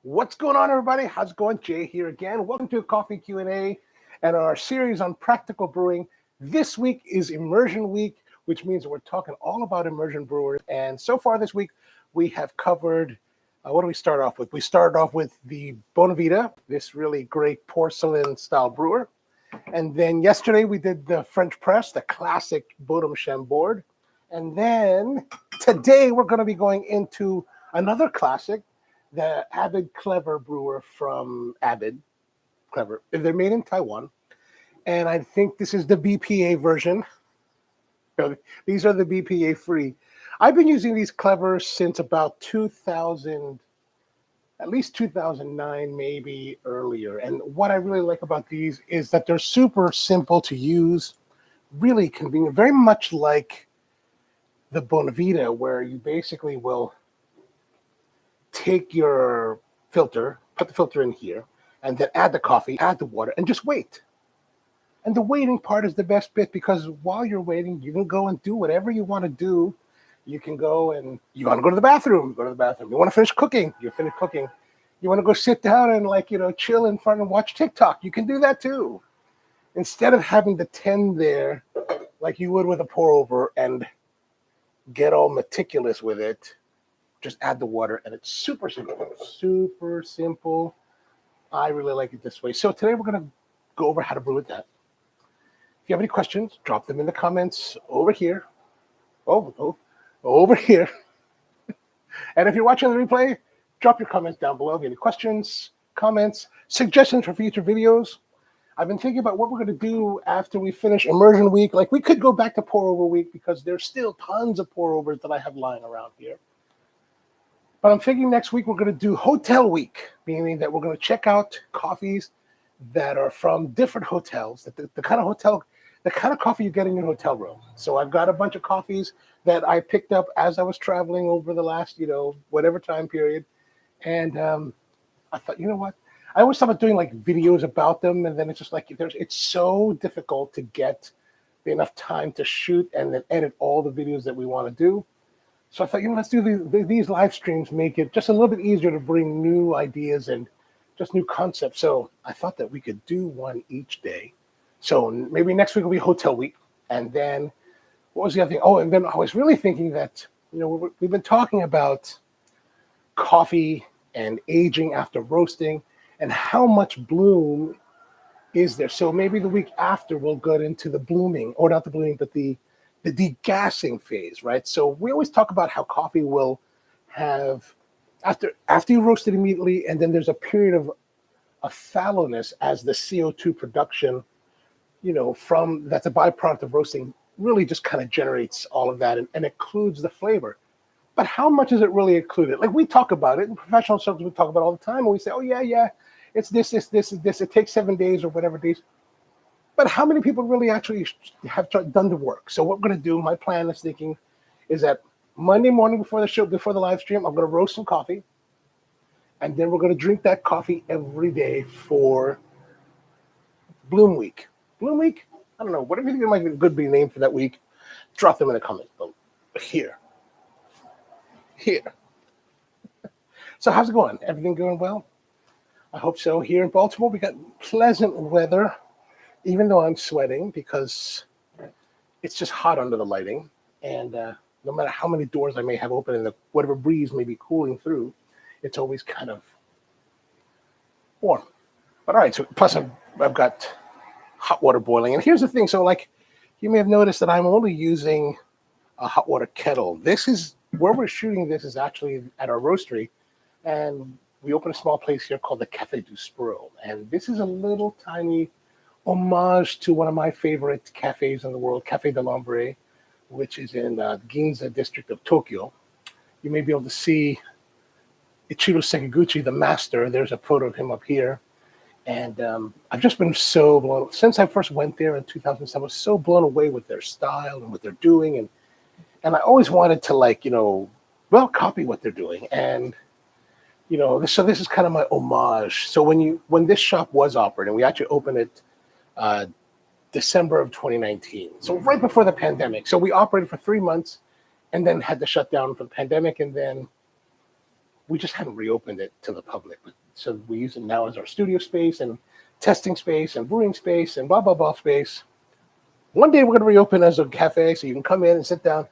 What's going on, everybody? How's it going? Jay here again. Welcome to Coffee Q&A and our series on practical brewing. This week is Immersion Week, which means we're talking all about immersion brewers. And so far this week, we have covered, what do we start off with? We started off with the Bonavita, this really great porcelain-style brewer. And then yesterday, we did the French press, the classic Bodum Chambord. And then today, we're going to be going into another classic, the Abid Clever Brewer from Abid Clever. They're made in Taiwan. And I think this is the BPA version. These are the BPA free. I've been using these Clevers since about 2000, at least 2009, maybe earlier. And what I really like about these is that they're super simple to use, really convenient, very much like the Bonavita, where you basically will take your filter, put the filter in here, and then add the coffee, add the water, and just wait. And the waiting part is the best bit, because while you're waiting, you can go and do whatever you want to do. You can go and you want to go to the bathroom, go to the bathroom. You want to finish cooking, you finish cooking. You want to go sit down and chill in front and watch TikTok. You can do that too. Instead of having to tend there like you would with a pour over and get all meticulous with it, just add the water, and it's super simple. Super simple. I really like it this way. So today we're going to go over how to brew with that. If you have any questions, drop them in the comments over here. Over here. And if you're watching the replay, drop your comments down below. If you have any questions, comments, suggestions for future videos. I've been thinking about what we're going to do after we finish Immersion Week. Like, we could go back to Pour Over Week because there's still tons of pour overs that I have lying around here. But I'm thinking next week we're going to do Hotel Week, meaning that we're going to check out coffees that are from different hotels, the kind of coffee you get in your hotel room. So I've got a bunch of coffees that I picked up as I was traveling over the last, whatever time period. And I thought, you know what? I always thought about doing like videos about them, and then it's just like it's so difficult to get enough time to shoot and then edit all the videos that we want to do. So I thought, let's do these live streams, make it just a little bit easier to bring new ideas and just new concepts. So I thought that we could do one each day. So maybe next week will be Hotel Week. And then what was the other thing? Oh, and then I was really thinking that, we've been talking about coffee and aging after roasting and how much bloom is there. So maybe the week after we'll go into the blooming, or not the blooming, but the degassing phase, right? So we always talk about how coffee will have, after you roast it immediately, and then there's a period of fallowness as the CO2 production, that's a byproduct of roasting, really just kind of generates all of that and includes the flavor. But how much is it really included? Like, we talk about it in professional circles, we talk about it all the time, and we say, oh yeah, it's this, it takes 7 days or whatever days. But how many people really actually have done the work? So what we're going to do, my plan is thinking, is that Monday morning before the show, before the live stream, I'm going to roast some coffee. And then we're going to drink that coffee every day for Bloom Week. Bloom Week? I don't know. Whatever you think might be a good name for that week, drop them in the comments. But here. So how's it going? Everything going well? I hope so. Here in Baltimore, we got pleasant weather, even though I'm sweating because it's just hot under the lighting. And no matter how many doors I may have open and whatever breeze may be cooling through, it's always kind of warm. But all right, so plus I've got hot water boiling. And here's the thing. So like, you may have noticed that I'm only using a hot water kettle. This is where we're shooting. This is actually at our roastery. And we opened a small place here called the Cafe du Spro. And this is a little tiny homage to one of my favorite cafes in the world, Cafe de l'Ombre, which is in the Ginza district of Tokyo. You may be able to see Ichiro Sekiguchi, the master. There's a photo of him up here. And I've just been so blown, since I first went there in 2007, I was so blown away with their style and what they're doing. And I always wanted to copy what they're doing. And, so this is kind of my homage. So when this shop was operating, we actually opened it December of 2019. So right before the pandemic. So we operated for 3 months and then had to shut down for the pandemic. And then We just haven't reopened it to the public. So we use it now as our studio space and testing space and brewing space and blah, blah, blah space. One day we're going to reopen as a cafe so you can come in and sit down.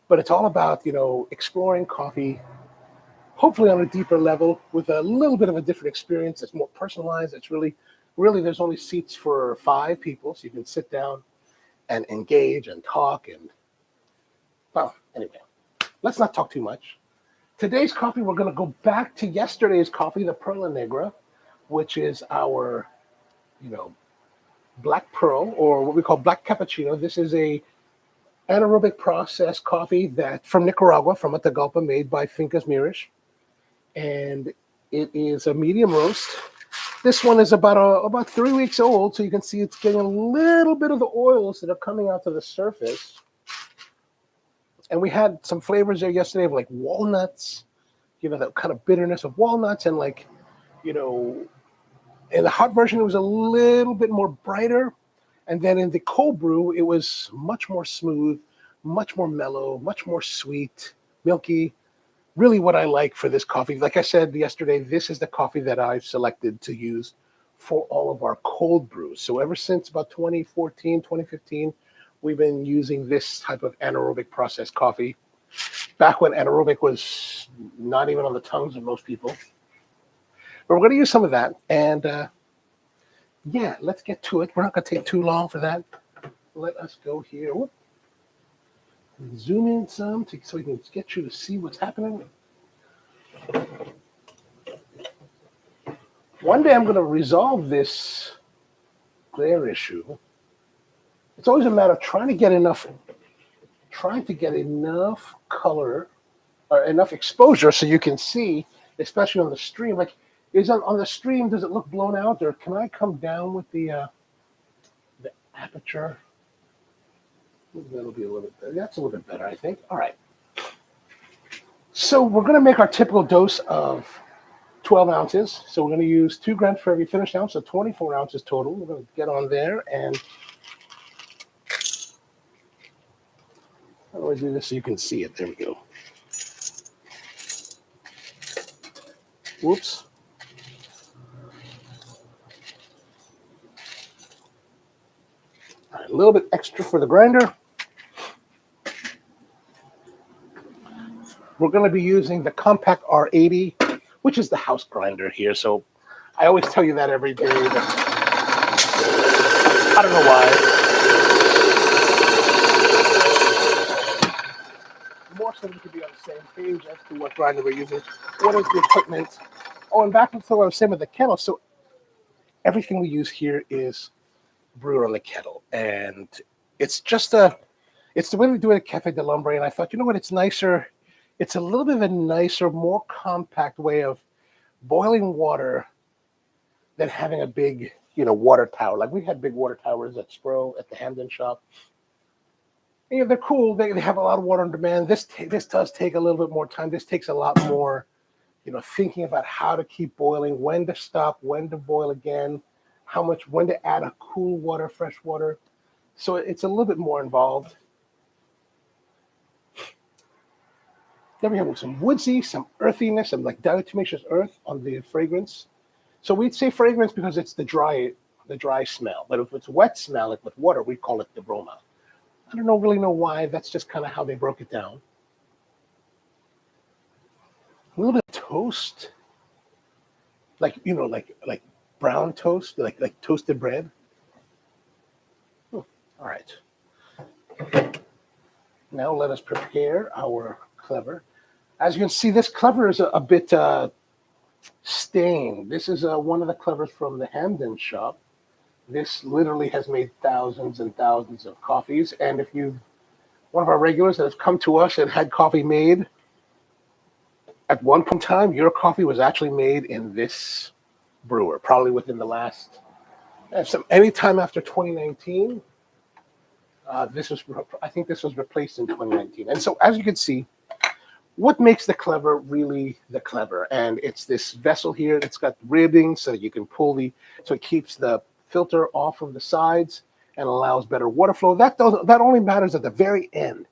But it's all about, exploring coffee, hopefully on a deeper level with a little bit of a different experience. It's more personalized. It's really, there's only seats for 5 people. So you can sit down and engage and talk. And, well, anyway, let's not talk too much. Today's coffee, we're going to go back to yesterday's coffee, the Perla Negra, which is our, black pearl, or what we call black cappuccino. This is a anaerobic process coffee that from Nicaragua, from Atagalpa, made by Fincas Mirish. And it is a medium roast. This one is about 3 weeks old, so you can see it's getting a little bit of the oils that are coming out to the surface. And we had some flavors there yesterday of like walnuts, that kind of bitterness of walnuts, and like, in the hot version, it was a little bit more brighter. And then in the cold brew, it was much more smooth, much more mellow, much more sweet, milky. Really what I like for this coffee. Like I said yesterday, this is the coffee that I've selected to use for all of our cold brews. So ever since about 2014, 2015, we've been using this type of anaerobic process coffee. Back when anaerobic was not even on the tongues of most people. But we're going to use some of that. And yeah, let's get to it. We're not going to take too long for that. Let us go here. Whoop. Zoom in some so we can get you to see what's happening. One day I'm going to resolve this glare issue. It's always a matter of trying to get enough color or enough exposure so you can see, especially on the stream. Like, on the stream, does it look blown out, or can I come down with the aperture? That'll be a little bit better. That's a little bit better, I think. All right. So we're going to make our typical dose of 12 ounces. So we're going to use 2 grams for every finished ounce, so 24 ounces total. We're going to get on there, and how do I do this so you can see it? There we go. Whoops. All right, a little bit extra for the grinder. We're going to be using the Compact R80, which is the house grinder here. So I always tell you that every day. I don't know why. More so we could be on the same page as to what grinder we're using. What is the equipment? Oh, and back to what I was saying with the kettle. So everything we use here is brewed on the kettle. And it's just it's the way we do it at Cafe de Lumbre. And I thought, you know what, it's nicer. It's a little bit of a nicer, more compact way of boiling water than having a big, water tower. Like we had big water towers at Spro, at the Hamden shop. And they're cool. They have a lot of water on demand. This does take a little bit more time. This takes a lot more, thinking about how to keep boiling, when to stop, when to boil again, when to add a cool water, fresh water. So it's a little bit more involved. Then we have some woodsy, some earthiness, some like diatomaceous earth on the fragrance. So we'd say fragrance because it's the dry smell. But if it's wet smell, like with water, we call it the broma. I don't really know why. That's just kind of how they broke it down. A little bit of toast, like brown toast, like toasted bread. All right. Now let us prepare our Clever. As you can see, this Clever is a bit stained. This is one of the Clevers from the Hamden shop. This literally has made thousands and thousands of coffees. And if one of our regulars that has come to us and had coffee made, at one point in time, your coffee was actually made in this brewer, probably within the last, any time after 2019. I think this was replaced in 2019. And so as you can see, what makes the Clever really the Clever? And it's this vessel here that's got ribbing so that you can pull so it keeps the filter off of the sides and allows better water flow. That only matters at the very end.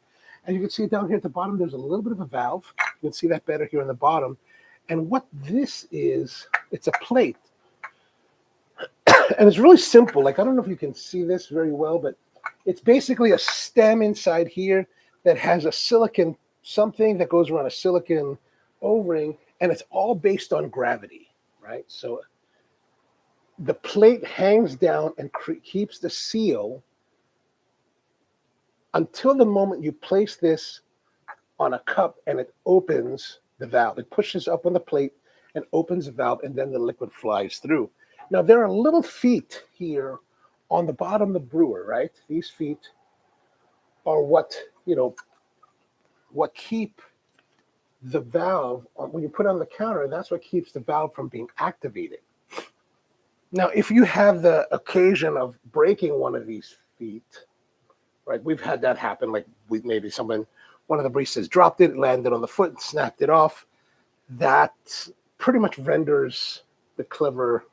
And you can see down here at the bottom, there's a little bit of a valve. You can see that better here on the bottom. And what this is, it's a plate. And it's really simple. Like, I don't know if you can see this very well, but it's basically a stem inside here that has a silicon something that goes around a silicon O-ring, and it's all based on gravity, right? So the plate hangs down and keeps the seal until the moment you place this on a cup and it opens the valve. It pushes up on the plate and opens the valve, and then the liquid flies through. Now, there are little feet here on the bottom of the brewer, right? These feet are what keep the valve, when you put it on the counter, that's what keeps the valve from being activated. Now, if you have the occasion of breaking one of these feet, right? We've had that happen. Like, maybe one of the baristas dropped it, landed on the foot, and snapped it off. That pretty much renders the Clever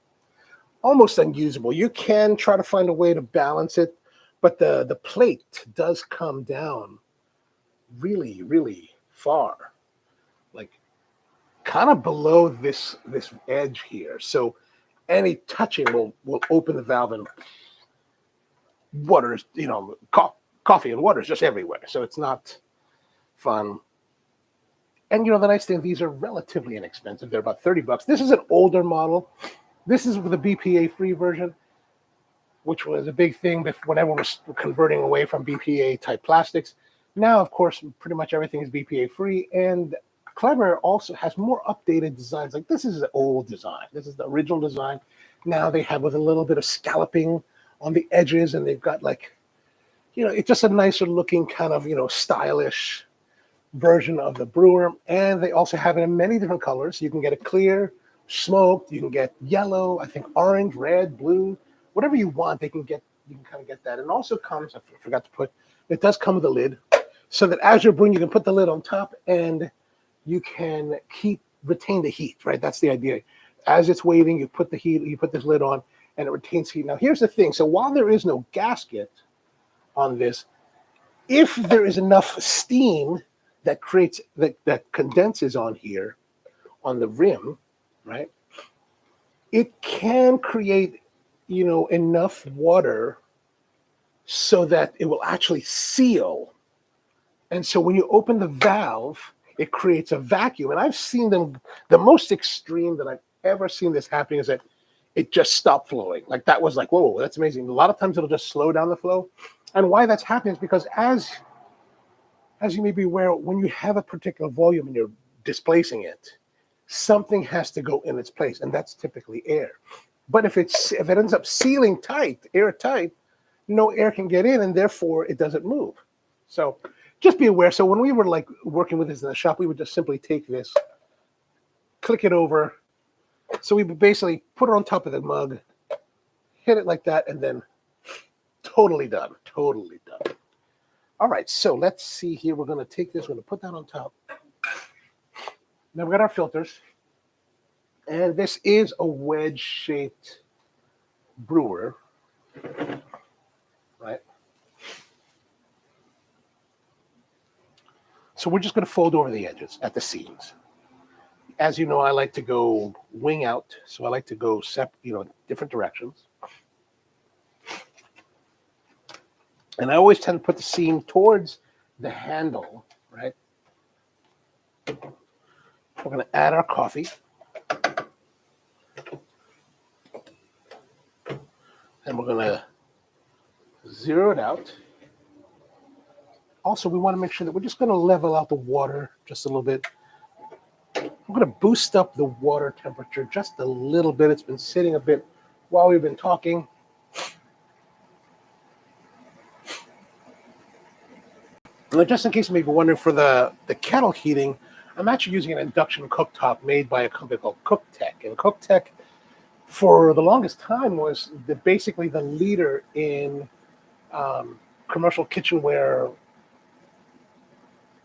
almost unusable. You can try to find a way to balance it, but the plate does come down really, really far, like kind of below this edge here. So any touching will open the valve, and water's, coffee and water's just everywhere. So it's not fun. And the nice thing, these are relatively inexpensive. They're about $30. This is an older model. This is with the BPA-free version, which was a big thing when everyone was converting away from BPA-type plastics. Now, of course, pretty much everything is BPA-free, and Clever also has more updated designs. Like, this is an old design. This is the original design. Now they have with a little bit of scalloping on the edges, and they've got it's just a nicer looking kind of, stylish version of the brewer. And they also have it in many different colors. You can get a clear, smoked, you can get yellow, I think orange, red, blue, whatever you want. You can kind of get that. And also comes, I forgot to put, it does come with a lid, so that as you're brewing, you can put the lid on top and you can retain the heat, right? That's the idea. As it's waiting, you put this lid on and it retains heat. Now, here's the thing. So while there is no gasket on this, if there is enough steam that condenses on here, on the rim, right, it can create, enough water so that it will actually seal. And so when you open the valve, it creates a vacuum. And I've seen them, the most extreme that I've ever seen this happening is that it just stopped flowing. Like, that was like, whoa, that's amazing. A lot of times it'll just slow down the flow. And why that's happening is because as you may be aware, when you have a particular volume and you're displacing it, something has to go in its place, and that's typically air. But if it ends up sealing tight, airtight, no air can get in, and therefore it doesn't move. So just be aware. So when we were working with this in the shop, we would just simply take this, click it over. So we would basically put it on top of the mug, hit it like that, and then totally done. Totally done. All right, so let's see here. We're going to take this, we're going to put that on top. Now we've got our filters. And this is a wedge-shaped brewer, right? So we're just going to fold over the edges at the seams. As you know, I like to go wing out, so I like to go different directions. And I always tend to put the seam towards the handle, right? We're going to add our coffee. And we're going to zero it out. Also, we want to make sure that we're just going to level out the water just a little bit. I'm going to boost up the water temperature just a little bit. It's been sitting a bit while we've been talking. Now, just in case you may be wondering, for the kettle heating, I'm actually using an induction cooktop made by a company called CookTech. And CookTech, for the longest time, was basically the leader in commercial kitchenware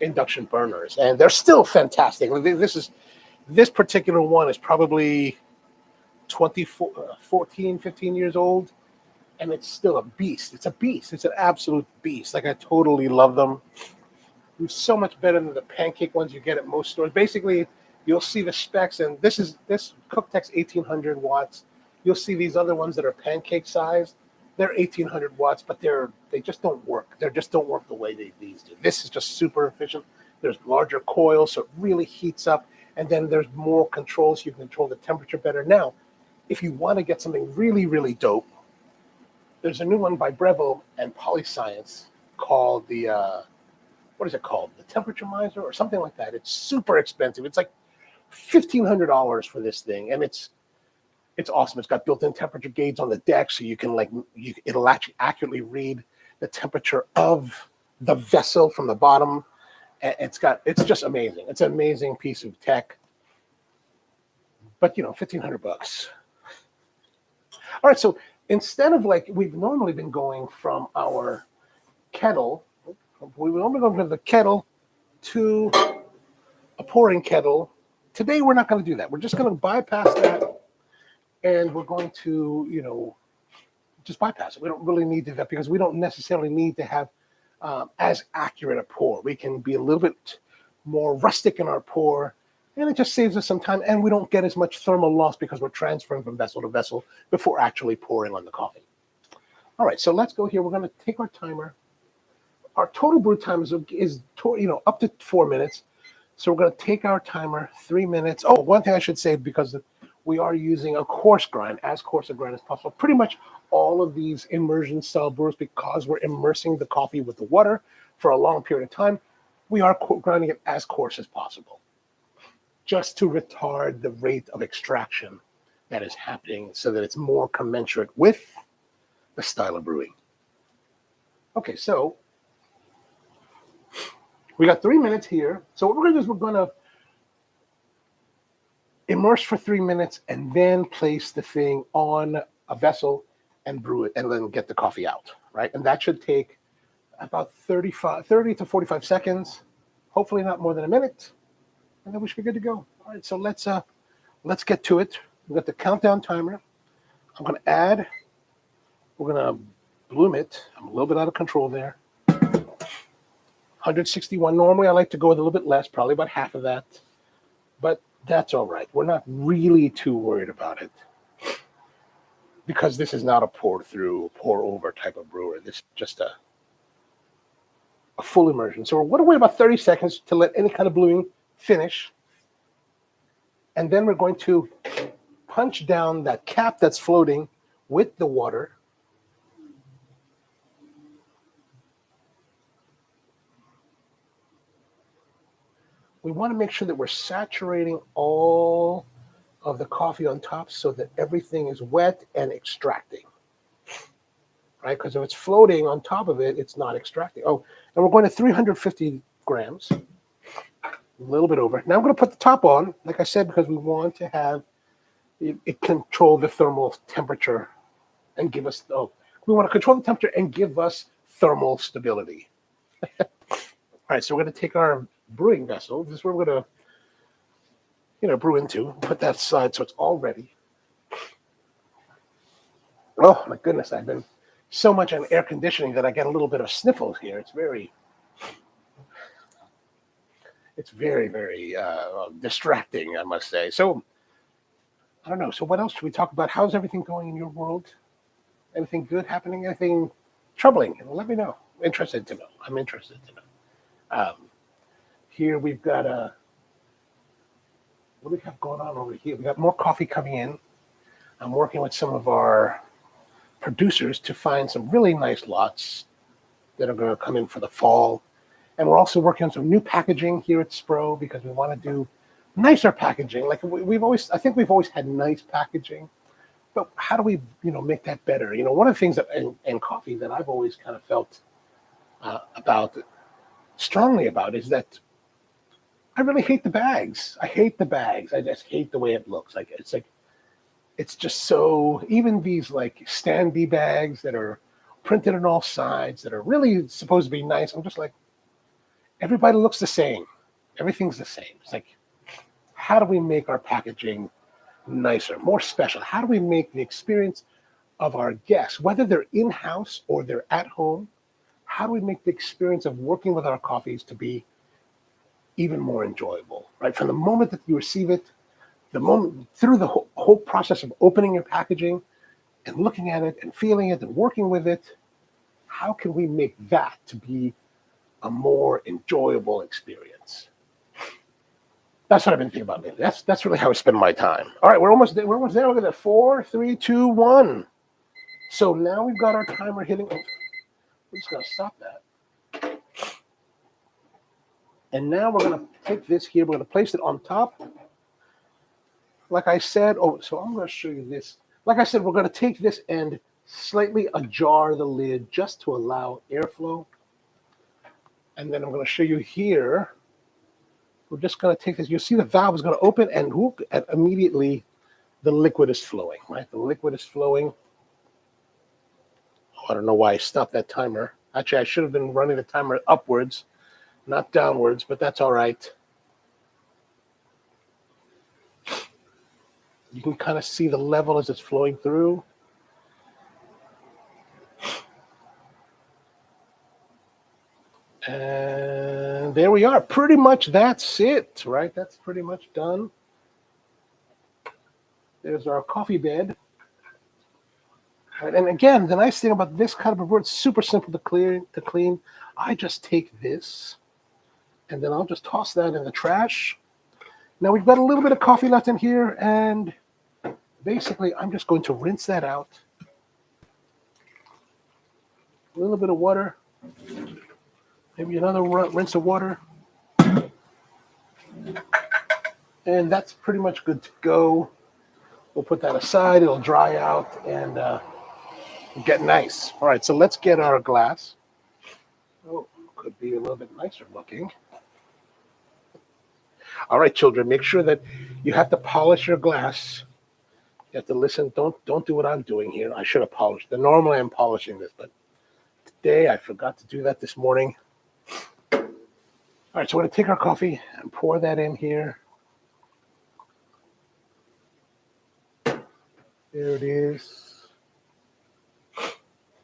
induction burners, and they're still fantastic. This particular one is probably 14, 15 years old, and it's still a beast. It's a beast. It's an absolute beast. Like, I totally love them. It's so much better than the pancake ones you get at most stores. Basically, you'll see the specs, and this Cooktech's 1800 watts. You'll see these other ones that are pancake sized. They're 1800 watts, but they just don't work. They just don't work the way these do. This is just super efficient. There's larger coils, so it really heats up, and then there's more controls. You can control the temperature better. Now, if you want to get something really, really dope, there's a new one by Breville and Polyscience called what is it called? The Temperature Miser or something like that. It's super expensive. It's like $1,500 for this thing, and it's awesome. It's got built-in temperature gauge on the deck, so you can it'll actually accurately read the temperature of the vessel from the bottom. It's just amazing. It's an amazing piece of tech. But $1,500. All right, so instead of we've normally been going from our kettle, we would normally go from the kettle to a pouring kettle. Today we're not going to do that. We're just going to bypass that, and we're going to just bypass it. We don't really need to do that because we don't necessarily need to have as accurate a pour. We can be a little bit more rustic in our pour, and it just saves us some time, and we don't get as much thermal loss because we're transferring from vessel to vessel before actually pouring on the coffee. All right, so let's go here. We're going to take our timer. Our total brew time is up to 4 minutes. So we're going to take our timer, 3 minutes. Oh, one thing I should say, because we are using a coarse grind, as coarse a grind as possible. Pretty much all of these immersion style brewers, because we're immersing the coffee with the water for a long period of time, we are grinding it as coarse as possible, just to retard the rate of extraction that is happening so that it's more commensurate with the style of brewing. Okay, so we got 3 minutes here. So what we're going to do is we're going to immerse for 3 minutes and then place the thing on a vessel and brew it and then get the coffee out, right? And that should take about 30 to 45 seconds, hopefully not more than a minute, and then we should be good to go. All right, so let's get to it. We've got the countdown timer. I'm going to add, we're going to bloom it. I'm a little bit out of control there. 161. Normally I like to go with a little bit less, probably about half of that, but that's all right. We're not really too worried about it because this is not a pour through, pour over type of brewer. This is just a full immersion. So we're going to wait about 30 seconds to let any kind of blooming finish. And then we're going to punch down that cap that's floating with the water. We want to make sure that we're saturating all of the coffee on top so that everything is wet and extracting, right? Because if it's floating on top of it, it's not extracting. Oh, and we're going to 350 grams, a little bit over. Now I'm going to put the top on, like I said, because we want to have it control the thermal temperature and give us, we want to control the temperature and give us thermal stability. All right, so we're going to take our brewing vessel. This is where we're going to, brew into. Put that aside so it's all ready. Oh my goodness, I've been so much on air conditioning that I get a little bit of sniffles here. It's very, very distracting, I must say. So I don't know. So what else should we talk about? How's everything going in your world? Anything good happening? Anything troubling? Let me know. I'm interested to know. Here we've got what do we have going on over here? We got more coffee coming in. I'm working with some of our producers to find some really nice lots that are going to come in for the fall. And we're also working on some new packaging here at Spro because we want to do nicer packaging. Like I think we've always had nice packaging, but how do we, make that better? One of the things that in coffee that I've always kind of felt strongly about is that I really hate the bags. I hate the bags. I just hate the way it looks. It's just so, even these standee bags that are printed on all sides that are really supposed to be nice. I'm just like, everybody looks the same. Everything's the same. It's like, how do we make our packaging nicer, more special? How do we make the experience of our guests, whether they're in-house or they're at home, how do we make the experience of working with our coffees to be even more enjoyable, right? From the moment that you receive it, the moment through the whole process of opening your packaging and looking at it and feeling it and working with it, how can we make that to be a more enjoyable experience? That's what I've been thinking about lately. That's really how I spend my time. All right, we're almost there. We're almost there. Look at that. 4, 3, 2, 1. So now we've got our timer hitting. Oh, we're just gonna stop that. And now we're gonna take this here. We're gonna place it on top. Like I said, so I'm gonna show you this. Like I said, we're gonna take this and slightly ajar the lid just to allow airflow. And then I'm gonna show you here. We're just going to take this. You'll see the valve is going to open and whoop, and immediately the liquid is flowing, right? The liquid is flowing. Oh, I don't know why I stopped that timer. Actually, I should have been running the timer upwards, not downwards, but that's all right. You can kind of see the level as it's flowing through. And there we are. Pretty much that's it, right? That's pretty much done. There's our coffee bed. Right, and again, the nice thing about this kind of a brewer, it's super simple to clean. I just take this, and then I'll just toss that in the trash. Now we've got a little bit of coffee left in here, and basically I'm just going to rinse that out. A little bit of water. Maybe another rinse of water. And that's pretty much good to go. We'll put that aside. It'll dry out and get nice. All right, so let's get our glass. Oh, could be a little bit nicer looking. All right, children, make sure that you have to polish your glass. You have to listen. Don't do what I'm doing here. I should have polished it. Normally I'm polishing this, but today I forgot to do that this morning. All right, so we're going to take our coffee and pour that in here. There it is.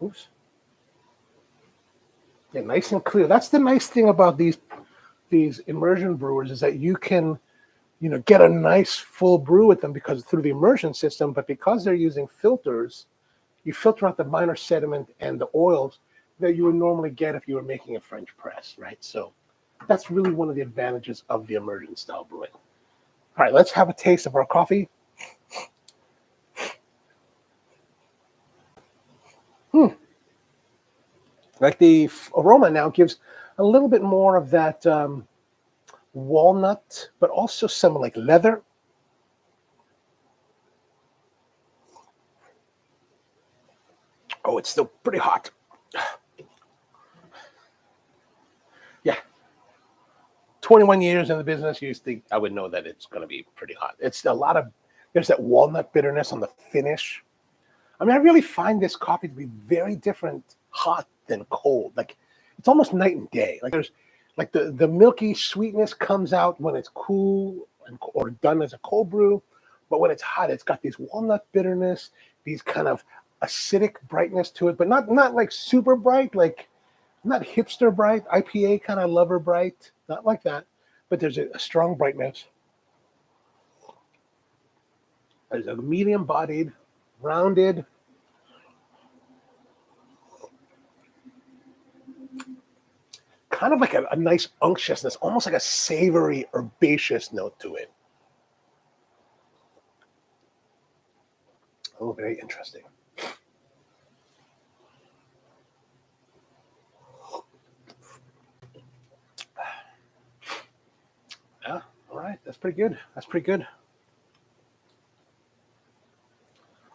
Oops. Yeah, nice and clear. That's the nice thing about these immersion brewers is that you can, get a nice full brew with them because through the immersion system, but because they're using filters, you filter out the minor sediment and the oils that you would normally get if you were making a French press, right? So that's really one of the advantages of the immersion style brewing. All right, let's have a taste of our coffee. Like the aroma now gives a little bit more of that walnut, but also some like leather. Oh, it's still pretty hot. Yeah. 21 years in the business, you think I would know that it's going to be pretty hot. It's there's that walnut bitterness on the finish. I mean, I really find this coffee to be very different hot than cold. Like, it's almost night and day. Like, there's like the milky sweetness comes out when it's cool or done as a cold brew. But when it's hot, it's got these walnut bitterness, these kind of acidic brightness to it, but not like super bright, like not hipster bright, IPA kind of lover bright, not like that. But there's a strong brightness. There's a medium bodied, rounded, kind of like a nice unctuousness, almost like a savory, herbaceous note to it. Oh, very interesting. Yeah, all right, that's pretty good. That's pretty good.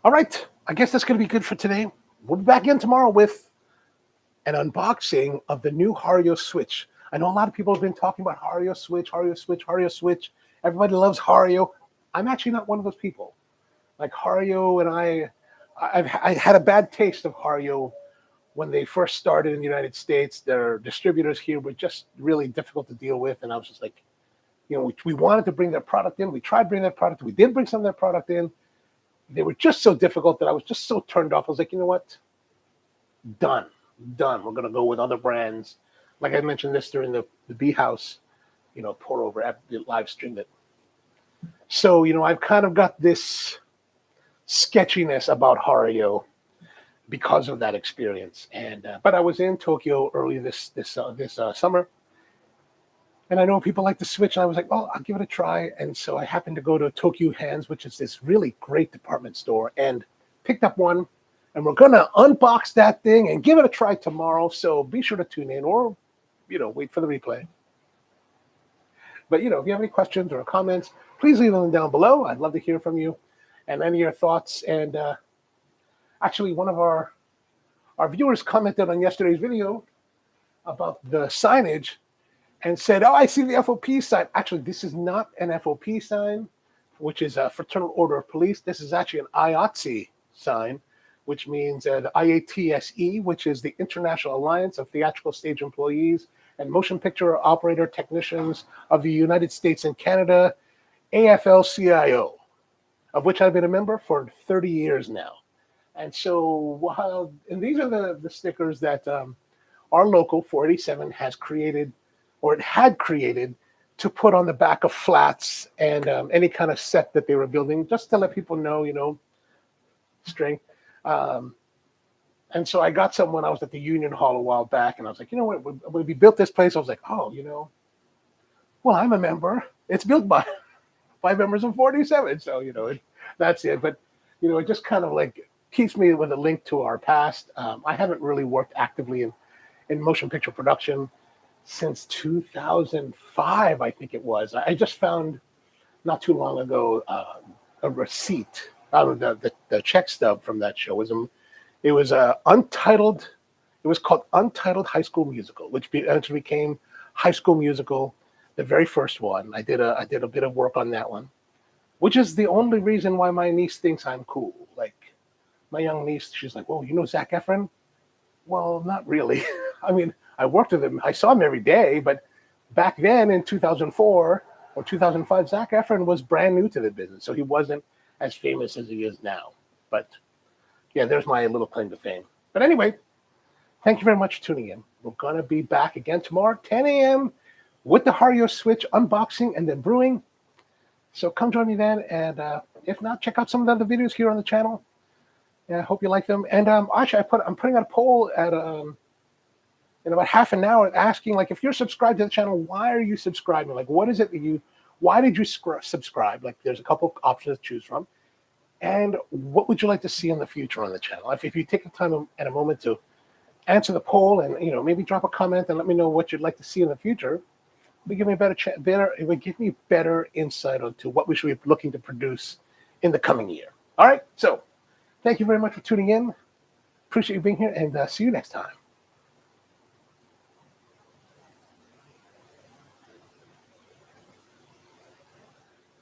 All right, I guess that's going to be good for today. We'll be back in tomorrow with an unboxing of the new Hario Switch. I know a lot of people have been talking about Hario Switch, Hario Switch, Hario Switch. Everybody loves Hario. I'm actually not one of those people. Like Hario and I had a bad taste of Hario when they first started in the United States. Their distributors here were just really difficult to deal with, and I was just like, we wanted to bring their product in. We tried bringing that product. We did bring some of their product in. They were just so difficult that I was just so turned off. I was like, you know what? Done. We're going to go with other brands. Like I mentioned this during the Bee House. pour over after the live stream it. So, I've kind of got this sketchiness about Hario because of that experience. And but I was in Tokyo early this summer, and I know people like to switch. And I was like, well, I'll give it a try. And so I happened to go to Tokyo Hands, which is this really great department store, and picked up one. And we're gonna unbox that thing and give it a try tomorrow. So be sure to tune in, or wait for the replay. But if you have any questions or comments, please leave them down below. I'd love to hear from you and any of your thoughts. And actually, one of our viewers commented on yesterday's video about the signage and said, oh, I see the FOP sign. Actually, this is not an FOP sign, which is a Fraternal Order of Police. This is actually an IATSE sign, which means IATSE, which is the International Alliance of Theatrical Stage Employees and Motion Picture Operator Technicians of the United States and Canada, AFL-CIO, of which I've been a member for 30 years now. And so, and these are the stickers that our local 487 has created, or it had created, to put on the back of flats and any kind of set that they were building, just to let people know, strength. And so I got some when I was at the Union Hall a while back, and I was like, when we built this place, I was like, oh, well, I'm a member. It's built by members of 487, so that's it. But it just kind of like keeps me with a link to our past. I haven't really worked actively in motion picture production since 2005, I think it was. I just found not too long ago a receipt out of the check stub from that show. It was untitled. It was called Untitled High School Musical, which eventually became High School Musical, the very first one. I did a bit of work on that one, which is the only reason why my niece thinks I'm cool. Like my young niece, she's like, "Whoa, you know Zac Efron?" Well, not really. I mean, I worked with him. I saw him every day, but back then in 2004 or 2005, Zac Efron was brand new to the business, so he wasn't as famous as he is now. But yeah, there's my little claim to fame. But anyway, thank you very much for tuning in. We're going to be back again tomorrow, 10 a.m. with the Hario Switch unboxing and then brewing. So come join me then. And if not, check out some of the other videos here on the channel. Yeah, I hope you like them. And actually, I'm putting out a poll at in about half an hour asking, like, if you're subscribed to the channel, why are you subscribing? Like, what is it that why did you subscribe? Like, there's a couple of options to choose from. And what would you like to see in the future on the channel? If you take a time and a moment to answer the poll and maybe drop a comment and let me know what you'd like to see in the future, it would give me it would give me better insight onto what we should be looking to produce in the coming year. All right, so thank you very much for tuning in. Appreciate you being here, and see you next time.